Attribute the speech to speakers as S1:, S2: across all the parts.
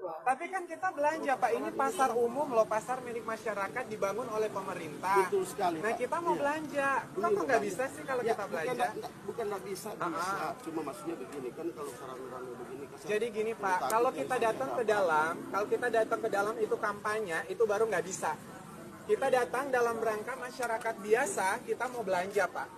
S1: Tapi kan kita belanja Pak, ini pasar umum loh, pasar milik masyarakat dibangun oleh pemerintah.
S2: Betul sekali,
S1: Nah
S2: Pak.
S1: kita mau belanja, kok nggak bisa sih kalau
S2: Ya,
S1: kita belanja?
S2: bukan nggak bisa, cuma maksudnya begini kan kalau rame-rame begini.
S1: Jadi gini Pak, kalau kita datang ke dalam itu kampanye, itu baru nggak bisa. Kita datang dalam rangka masyarakat biasa, kita mau belanja Pak.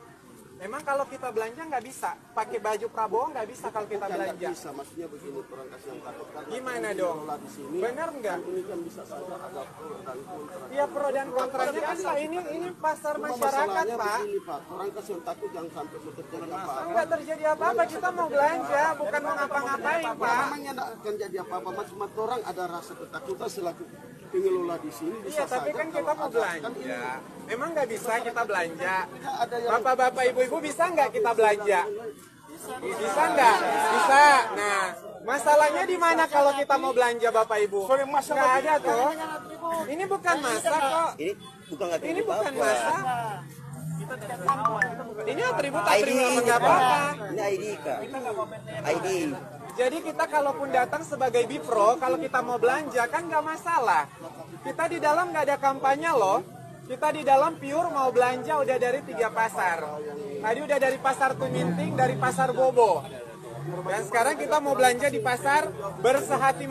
S1: Memang kalau kita belanja nggak bisa, pakai baju Prabowo nggak bisa kalau kita belanja.
S2: Nggak bisa, maksudnya begini, orang kasih yang takut kan.
S1: Gimana dong?
S2: Di sini,
S1: benar nggak?
S2: ini kan bisa saja ada pro dan kontra.
S1: Iya pro dan kontranya kan Pak, ini pasar masyarakat Pak.
S2: Begini, Pak, orang kasih yang takut jangan sampai terjadi apa-apa.
S1: Nggak terjadi apa-apa, kita mau belanja, bukan mau ngapa-ngapain Pak.
S2: Namanya nggak akan jadi apa-apa, cuma orang ada rasa ketakutan selaku pengelola di sini.
S1: Iya, tapi kan kita mau belanja.
S2: Kan ini,
S1: Memang nggak bisa kita belanja.
S2: ada yang
S1: Bapak-bapak, ibu-ibu bisa nggak kita belanja? Bisa nggak? Bisa. Nah, masalahnya di mana kalau kita mau belanja Bapak Ibu? Nggak ada tuh. Ini bukan masa kok. Ini bukan masa. Ini atribut nggak apa-apa.
S3: Ini ID Kak. ID.
S1: Jadi kita kalaupun datang sebagai Bipro, kalau kita mau belanja kan nggak masalah. Kita di dalam nggak ada kampanye loh. Kita di dalam pure mau belanja udah dari 3 pasar. Tadi udah dari pasar Tuminting, dari pasar Bobo. Dan sekarang kita mau belanja di pasar Bersehati.